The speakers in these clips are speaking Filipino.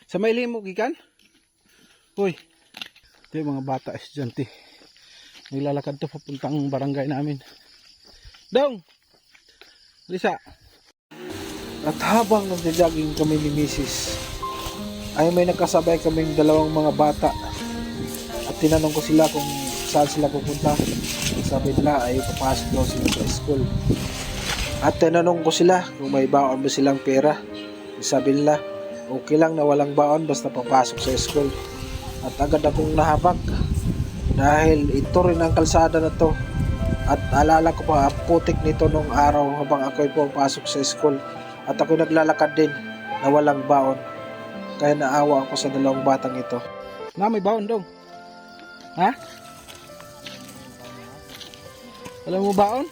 Sa may limo gikan? Uy. Ito yung mga bata estudyante. Naglalakad to papuntang barangay namin. Dong! Lisa. At habang nagja-jogging kami ni Mrs. ay may nagkasabay kaming dalawang mga bata. At tinanong ko sila kung saan sila pupunta. Sabi nila ay papasok daw sila sa school. At tinanong ko sila kung may baon ba silang pera. Sabi nila okay lang na walang baon basta papasok sa school. At agad akong nahabag dahil ito rin ang kalsada na to. At alala ko pa putik nito nung araw habang ako'y pumapasok sa school. At ako'y naglalakad din na walang baon. Kaya naawa ako sa dalawang batang ito. Na may baon dong. Ha? Alam mo baon?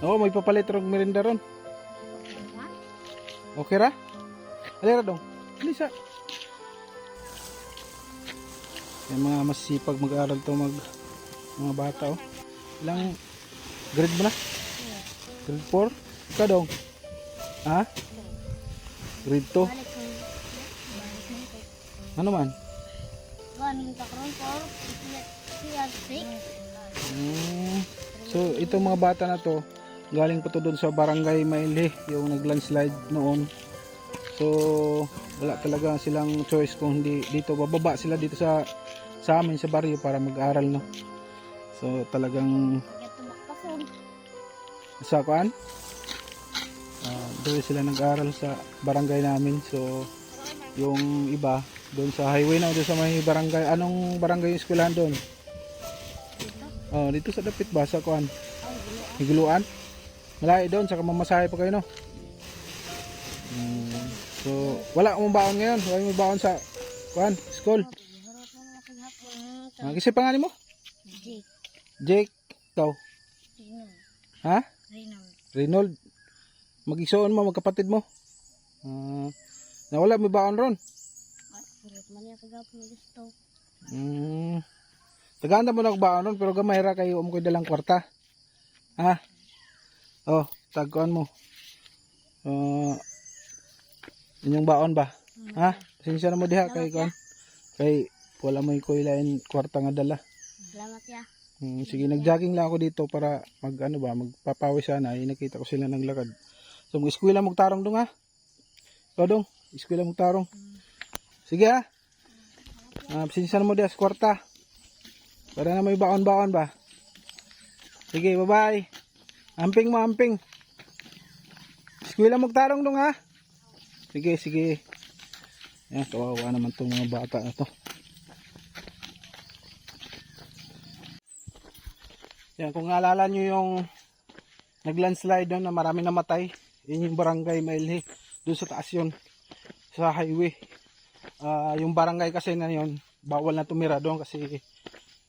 Oo, may papalit rong merinda ron. Okay ra? Alira dong. Alisa. Yung mga masipag mag-aaral to mga bata oh. Ilang grade mo na? Grade 4? Ikaw dong? Ha? Grade 2? Ano man? So itong mga bata na to galing pa to doon sa barangay Mailhe, yung nag-landslide noon. So wala talaga silang choice kung hindi dito bababa sila dito sa amin sa baryo para mag-aral no. So talagang sa kuan doon sila nag-aral sa barangay namin. So yung iba doon sa highway na doon sa may barangay. Anong barangay yung eskwelahan doon? Dito sa dapit ba sa kuan? Higuluan? Malayo doon saka mamasahe pa kayo no. So wala mong baon ngayon. Wala mong baon sa kuan school. Kasi pangalan mo? Jake. Jake. Ikaw? Ha? Reynold. Mag-igsoon mo magkapatid mo. Na wala may baon ron. Tagaanda mo na baon ron pero gamay ra kayo mo koy dalang kwarta. Ha? Oh, tagkuan mo. Inyong baon ba? Ha? Pasensya na mo diha kay kuan. Kay wala may koy lain kwarta nga dala. Salamat ya. Sige, nag-jogging lang ako dito para magpapawis sana. Ay nakita ko sila naglakad. So mag-eskwela magtarong dong ha. Ikaw dong, eskwela magtarong. Sige ha. Pasensya na mo diha sa kwarta. Para na may baon-baon ba? Sige, bye-bye. Amping mo, amping. Eskwela magtarong dong ha. Sige, sige. Yan, kawawa naman itong mga bata na to. Yan, kung naalala nyo yung nag-landslide doon na marami namatay. Yun yung barangay Mailhe. Doon sa taas yun. Sa highway. Yung barangay kasi na yun, bawal na tumira doon kasi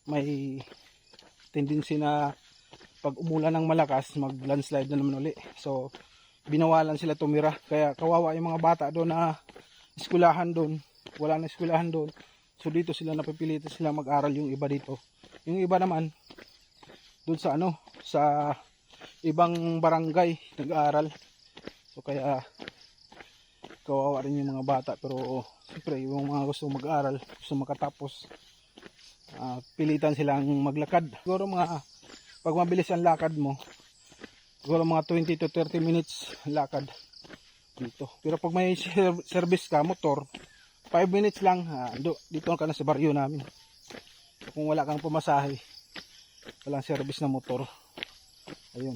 may tendency na pag umulan ng malakas, mag-landslide na naman uli. So, binawalan sila tumira. Kaya kawawa yung mga bata doon na eskwelahan doon. Wala na eskwelahan doon. So, dito sila napipilitan sila mag-aral yung iba dito. Yung iba naman, doon sa sa ibang barangay nag-aaral. So, kaya kawawa rin yung mga bata. Pero, siyempre, yung mga gusto mag-aaral, gusto makatapos, pilitan silang maglakad. Siguro pag mabilis ang lakad mo, siguro mga 20 to 30 minutes lakad dito. Pero pag may service ka, motor, 5 minutes lang, dito ka na sa baryo namin. So, kung wala kang pumasahe, walang service na motor. Ayun.